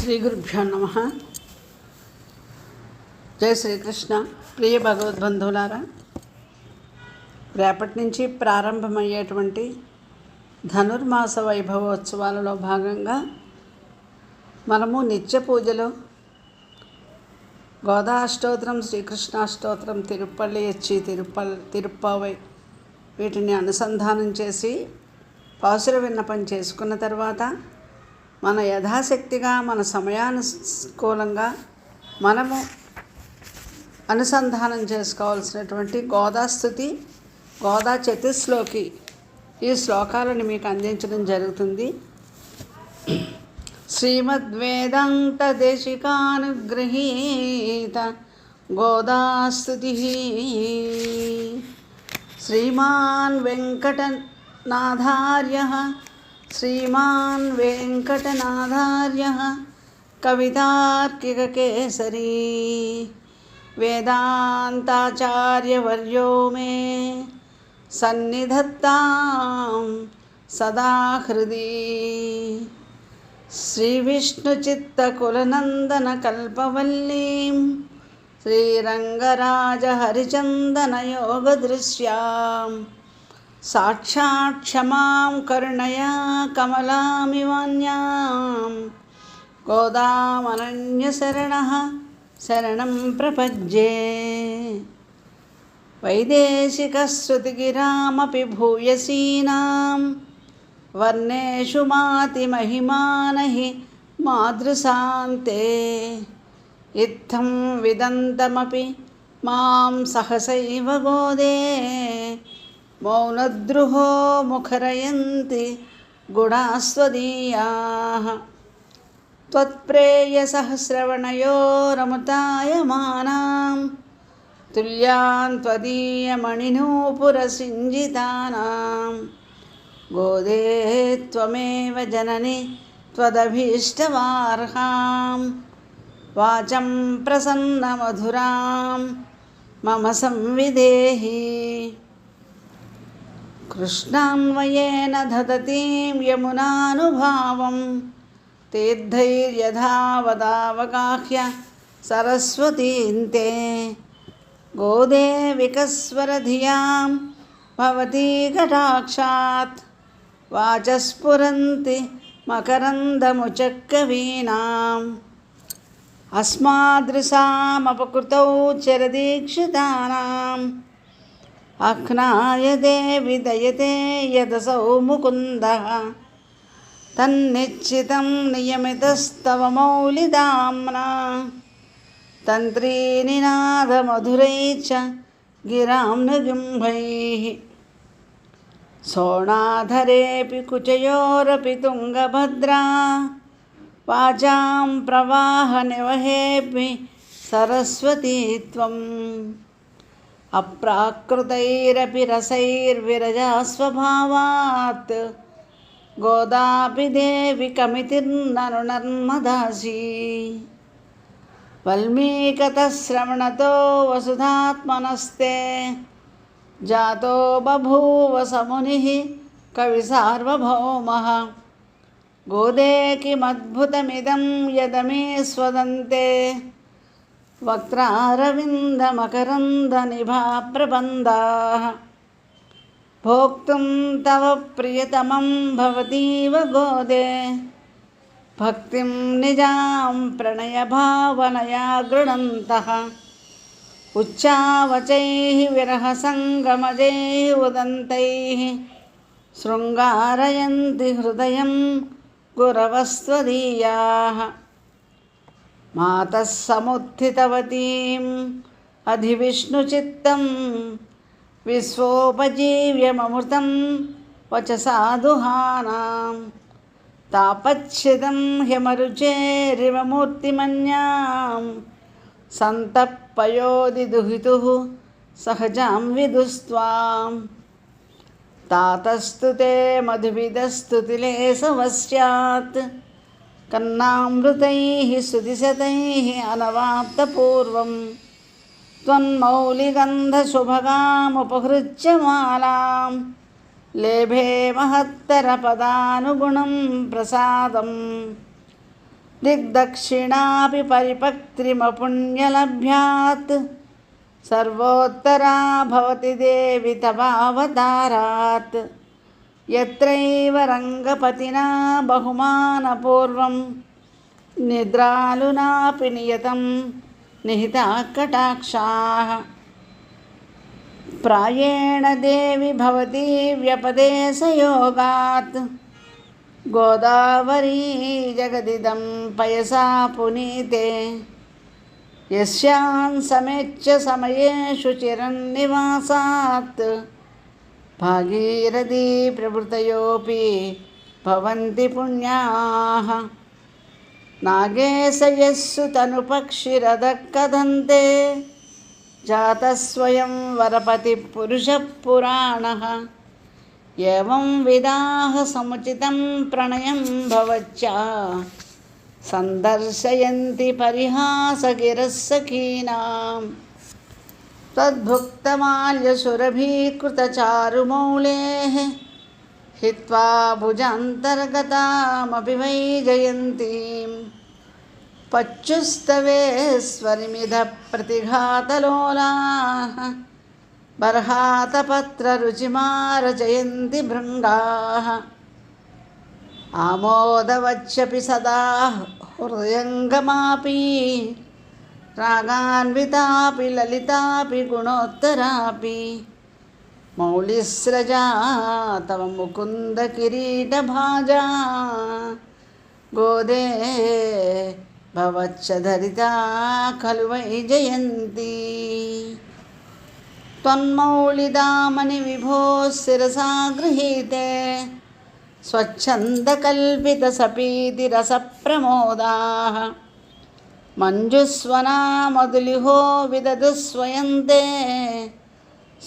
శ్రీ గురుభ్యో నమః. జై శ్రీకృష్ణ. ప్రియ భగవద్బంధువులారా, రేపటి నుంచి ప్రారంభమయ్యేటువంటి ధనుర్మాస వైభవోత్సవాలలో భాగంగా మనము నిత్య పూజలో గోదా అష్టోత్తరం, శ్రీకృష్ణాష్టోత్తరం, తిరుప్పల్లి ఎచ్చి, తిరుప్పావై వీటిని అనుసంధానం చేసి పాసుర విన్నపం చేసుకున్న తర్వాత మన యథాశక్తిగా మన సమయానుకూలంగా మనము అనుసంధానం చేసుకోవాల్సినటువంటి గోదాస్తుతి, గోదా చతుశ్లోకి ఈ శ్లోకాలను మీకు అందించడం జరుగుతుంది. శ్రీమద్వేదాంత దేశికానుగృహీత గోదాస్తుతి. శ్రీమాన్ వెంకటనాథార్యః శ్రీమాన్ వెంకటనాథార్యః కవితార్కికకేసరీ వేదాంతాచార్యవర్యో మే సన్నిధత్తాం సదా హృది. శ్రీవిష్ణుచిత్తకులనందనకల్పవల్లీం శ్రీరంగరాజహరిచందనయోగదృశ్యాం సాక్షాత్ క్షమాం కరుణయా కమలామివాన్యాం గోదామనన్యశరణః శరణం ప్రపజ్యే. వైదేశికశ్రుతిగిరామపి భూయసీనాం వర్ణేషు మాతిమహిమానహి మాదృశాంతే ఇత్థం విదంతమపి మాం సహసైవ గోదే మౌనద్రుహో ముఖరయంతి గుణాస్వదీయాః. త్వత్ప్రేయసః శ్రవణయోరముతాయమానాం తుల్యాన్ త్వదీయమణినూపురసింజితానాం గోదే త్వమేవ జనని త్వదభీష్టవార్హాం వాచం ప్రసన్నమధురాం మమ సంవిదేహి. కృష్ణాన్వయేన దదతీం యమునానుభావం తీర్థైర్యథావదావగాహ్య సరస్వతీంతే గోదే వికస్వరధియాం భవతీ కటాక్షాత్ వాచస్ఫురంతి మకరందముచక్కవీనాం అస్మాదృశామపకృతౌ చరదీక్షితానాం అఖ్నాయ దేవి దయతే యదసౌ ముకుందః తన్నిశ్చితం నియమితస్తవ మౌలిదామ్నా తంత్రీనినాదమధురైశ్చ గిరాం నిగుంభైః. సోణాధరేऽపి కుచయోరపి తుంగభద్రా వాచాం ప్రవాహనివహేऽపి సరస్వతీ త్వం. అప్రాకృతైరపి రసైర్విరజా స్వభావాత్ గోదాపి దేవి కమితిర్నను నర్మదాసి. వల్మీకతశ్రవణతో వసుధాత్మనస్తే జాతో బభూవ సమునిః కవి సార్వభౌమః. గోదే కిమద్భుతమిదం యదమే స్వదంతే వక్త్రారవిందమకరందనిభా ప్రబంధాః. భోక్తుం తవ ప్రియతమం భవతీవ గోదే భక్తిం నిజాం ప్రణయభావనయా గృణन्तః. ఉచ్చావచైః విరహసంగమజైః ఉదంతైః శృంగారయంతి హృదయం గురవస్త్వదీయాః. మాతః సముత్థితవతీం అధివిష్ణుచిత్తం విశ్వోపజీవ్యమమృతం వచసా దుహానాం. తాపచ్ఛిదం హ్యమరుచేరివ మూర్తిమన్యాం సంతప్పయోది దుహితుః సహజాం విదుస్త్వాం. తాతస్తు తే మధువిదస్తుతిలేశవ స్యాత్ కన్నామృతైః స్తుతిశతైః అనవాప్తపూర్వం. త్వన్మౌలిగంధశుభగాముపహృత్య మాలాం లేభే మహత్తర పదానుగుణం ప్రసాదం दिग्दक्षिणापि परिपक्त्रिमपुण्यलभ्यात् सर्वोत्तरा भवति देवि तवावतारात् यत्रैव रङ्गपतिना बहुमानपूर्वं निद्रालुनापि नियतं निहिताः कटाक्षाः प्रायेण देवि भवती व्यपदेशयोगात् गोदावरी जगदिदं पयसा पुनीते यस्यां समेच्य समयेषु चिरन्निवासात् भागीरथी प्रभृतयोऽपि भवन्ति पुण्याः नागेशयस्सु तनुपक्षिरदः कथन्ते जातः स्वयं वरपतिपुरुषः पुराणः एवं विदाः समुचितं प्रणयं भवच्च सन्दर्शयन्ति परिहासगिरः सखीनां तद्भुक्तमाल्यसुरभीकृतचारुमौलेः हित्वा भुजान्तर्गतामपि वै जयन्तीं पच्युस्तवेश्वरिमिधः प्रतिघातलोलाः बर्हातपत्ररुचिमारचयन्ति भृङ्गाः आमोदवच्चपि सदा हृदयङ्गमापि रागान्वितापि ललितापि गुणोत्तरापि मौलिस्रजा तव मुकुन्दकिरीटभाजा गोदे भवच्च धरिता खलु वै जयन्ती त्वन्मौलिदामनि विभो शिरसा गृहीते स्वच्छन्दकल्पितसपीतिरसप्रमोदाः मञ्जुस्वना मधुलिहो विदधुस्वयन्ते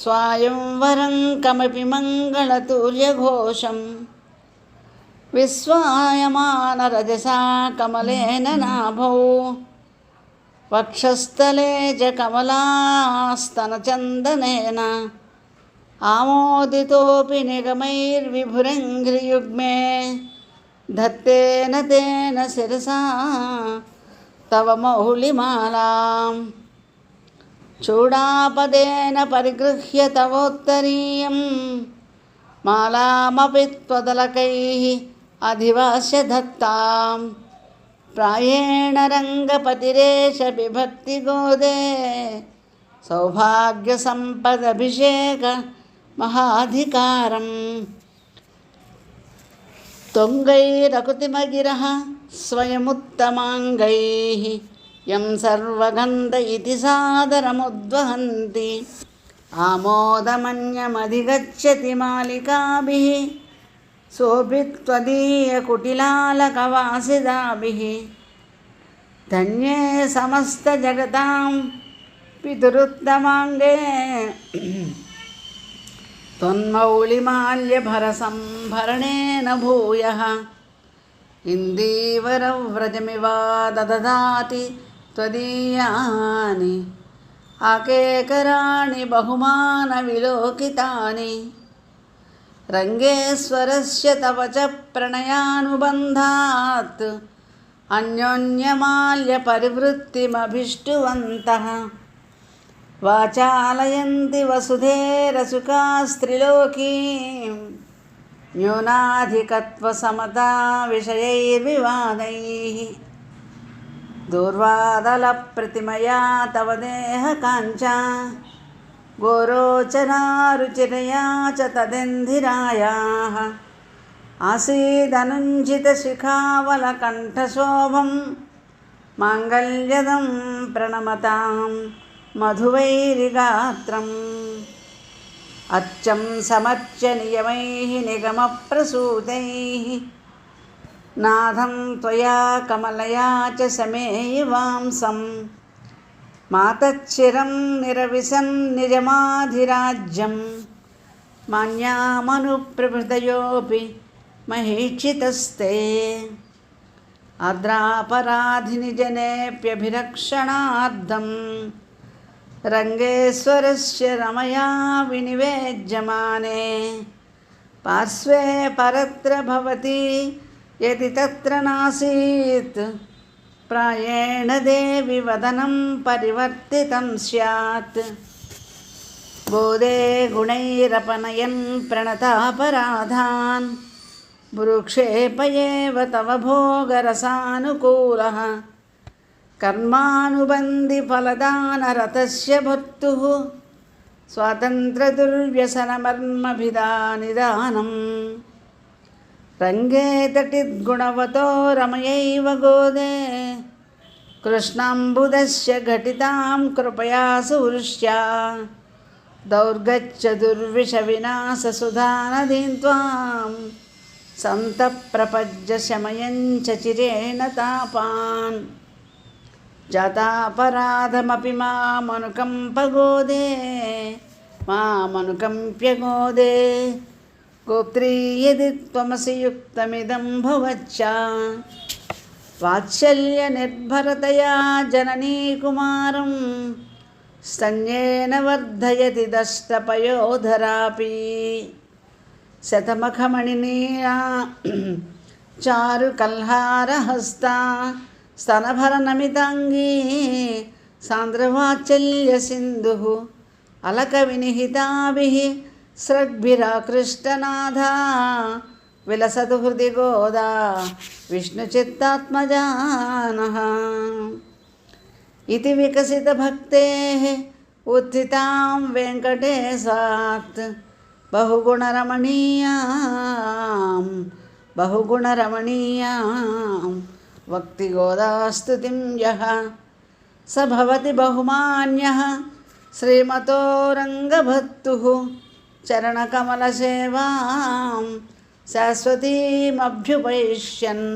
स्वायंवरं कमपि मङ्गलतुर्यघोषं विस्वायमानरजसा कमलेन नाभौ वक्षस्थले च कमलास्तनचन्दनेन आमोदितोऽपि निगमैर्विभुरङ्घ्रियुग्मे धत्तेन तेन शिरसा तव मौलिमालां चूडापदेन परिगृह्य तवोत्तरीयं मालामपि त्वदलकैः अधिवास्य दत्तां प्रायेण रङ्गपतिरेष बिभक्तिगोदे सौभाग्यसम्पदभिषेक महाधिकारं तुङ्गैरकुतिमगिरः स्वयमुत्तमाङ्गैः यं सर्वगन्ध इति सादरमुद्वहन्ति आमोदमन्यमधिगच्छति मालिकाभिः सोऽपि त्वदीयकुटिलालकवासिदाभिः धन्ये समस्तजगतां पितुरुत्तमाङ्गे त्वन्मौलिमाल्यभरसंभरणेन भूयः इन्दीवरव्रजमिवा दददाति त्वदीयानि आकेकराणि बहुमानविलोकितानि रङ्गेश्वरस्य तव च प्रणयानुबन्धात् अन्योन्यमाल्यपरिवृत्तिमभिष्टुवन्तः वाचालयन्ति वसुधेरसुखास्त्रिलोकीं न्यूनाधिकत्वसमता विषयैर्विवादैः दूर्वादलप्रतिमया तव देहकाञ्चा गोरोचनारुचिरया च तदिन्दिरायाः आसीदनुञ्जितशिखावलकण्ठशोभं माङ्गल्यदं प्रणमतां मधुवैरिगात्रम् अच्छं समर्च्य नियमैः निगमप्रसूतैः नाथं त्वया कमलया च समेयवांसं मातच्चिरं निरविशन् निजमाधिराज्यं मान्यामनुप्रभृतयोऽपि महीक्षितस्ते आर्द्रापराधिनि जनेऽप्यभिरक्षणार्थं रङ्गेश्वरस्य रमया विनिवेज्यमाने पार्श्वे परत्र भवति यदि तत्र नासीत् ప్రాయేణ దేవి వదనం పరివర్తితం స్యాత్. గోదే గుణైరపనయన్ ప్రణతాపరాధాన్ భృక్షేపయేవ తవ భోగరసానుకూలః. కర్మానుబంధి ఫలదానరతస్య భర్తుః స్వాతంత్ర్యదుర్వ్యసనమర్మభిదానిదానం. రంగే తటిద్గుణవతో రమయైవ గోదే కృష్ణాంబుదస్య ఘటితాం కృపయా సుహృష్యా. దౌర్గచ్చ దుర్విషవినాశసుధానదీం త్వాం సంతప్రపజ్య శమయంచ చిరేణ తాపాన్. జాతాపరాధమపి మామనుకంపగోదే మామనుకంప్య గోదే. గోప్త్రీ యది త్వమసి యుక్తమిదం భవచ్చ. వాత్సల్యనిర్భరతయా జననీ కుమారం స్తన్యేన వర్ధయతి దష్టపయోధరాపి. శతమఖమణినీయా చారుకల్హారహస్తా స్తనభరనమితాంగీ సాంద్రవాత్సల్యసింధుః. అలకవినిహితాభిః స్రగ్భిరాకృష్టనాథా విలసతు హృది గోదా విష్ణుచిత్తాత్మజానః. ఇతి వికసితభక్తేః ఉత్థితాం వెంకటేశాత్ బహుగుణరమణీయాం వక్తి గోదాస్తుతిం యః స భవతి బహుమాన్యః శ్రీమతో రంగభర్తుః. చరణకమలసేవాం శాశ్వతీమభ్యుపైష్యన్.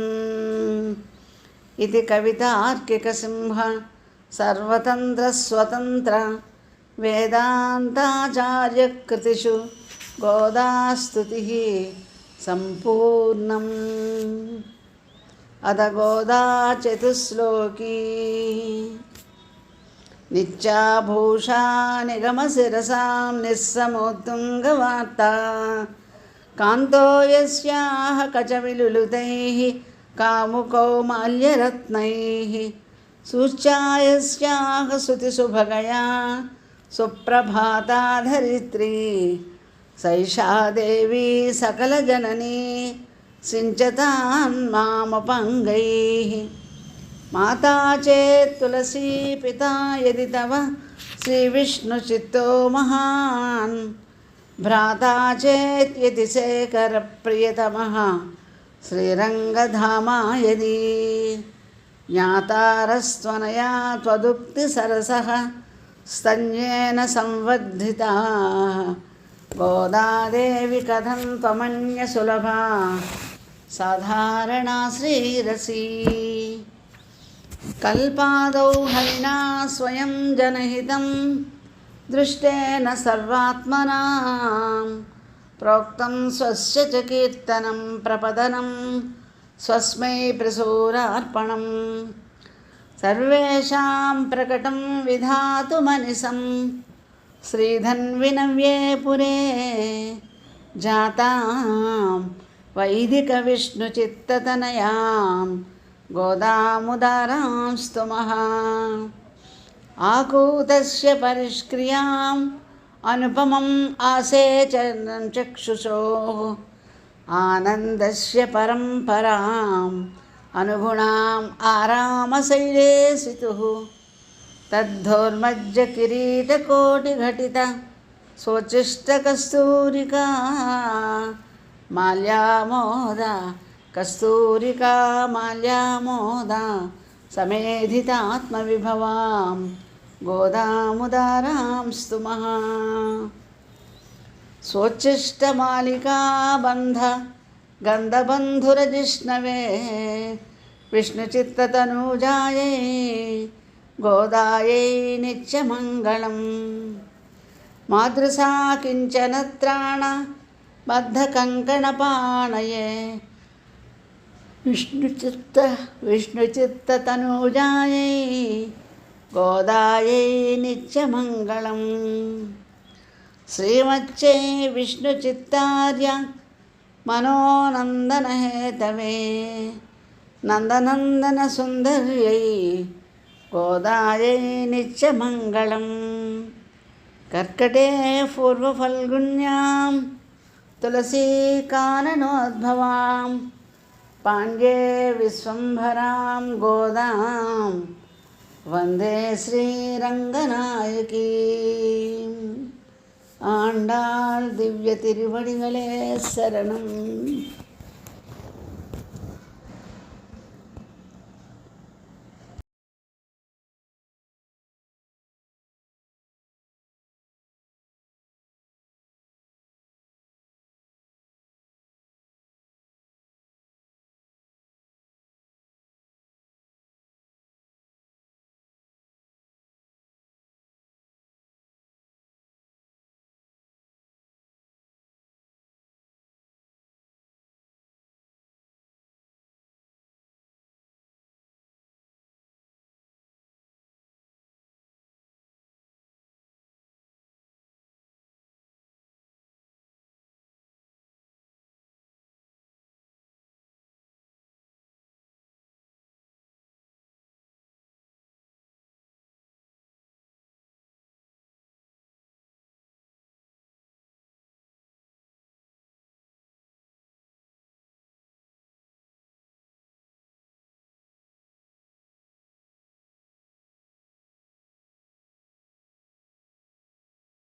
ఇది కవితార్కికసింహ సర్వతంత్రస్వతంత్ర వేదాంతాచార్యకృతిషు గోదాస్తుతిః సంపూర్ణం. అద గోదా చతుశ్లోకీ నిత్యాభూషా నిగమశిరసాం నిస్సమోత్తుంగవార్తా. కాంతో యస్యాః కచవిలులుతైః కాముకౌమాల్యరత్నైః. సూచ్యా యస్యాః స్తుతిసుభగయా సుప్రభాతా ధరిత్రీ. సైషా దేవీ సకలజననీ సించతాన్ మామపంగైః. మాతా చేత్ తులసీ పితా యది తవ శ్రీవిష్ణుచిత్తో మహాన్. భ్రాతా చేత్ యతిశేఖర ప్రియతమః శ్రీరంగధామా యది. జ్ఞాతారస్త్వనయా త్వదుక్తిసరసః స్తన్యేన సంవర్ధితాః. గోదాదేవి కథం త్వమన్యసులభా సాధారణా శ్రీరసీ. కల్పాదౌ హరిణా స్వయం జనహితం దృష్టేన సర్వాత్మనా. ప్రోక్తం స్వస్య చ కీర్తనం ప్రపదనం స్వస్మై ప్రసూరార్పణం. సర్వేషాం ప్రకటం విధాతుమనిసం శ్రీధన్వినవ్యే పురే. జాతాం వైదిక విష్ణుచిత్తతనయాం గోదాముదారాం స్తుమః. ఆకూతస్య పరిష్క్రియాం అనుపమం ఆసేచనం చక్షుషోః. ఆనందస్య పరంపరాం అనుగుణాం ఆరామశైలే సితుః. తద్ధోర్మజ్జ కిరీటకోటిఘటిత సోచిష్టకస్తూరికా. మాల్యామోద కస్తూరికా మాల్యామోద సమేధితాత్మవిభవాం గోదాముదారాం స్తుమః. సోచ్చిష్టమాలికాబంధ గంధబంధురజిష్ణవే విష్ణుచిత్తతనూజాయై గోదాయై నిత్యమంగళం. మాదృశా కించన త్రాణ బద్ధకంకణపాణయే విష్ణుచిత్తతనూజాయై గోదాయై నిత్యమంగళం. శ్రీమచ్చే విష్ణుచిత్తార్య మనోనందనహేతవే నందనందన సుందర్యై గోదాయై నిత్యమంగళం. కర్కటే పూర్వఫల్గుణ్యాం తులసీకాననోద్భవాం పాండ్యే విశ్వంభరాం గోదాం వందే శ్రీరంగనాయకీ. ఆండాళ్ దివ్య తిరువడిகளே శరణం.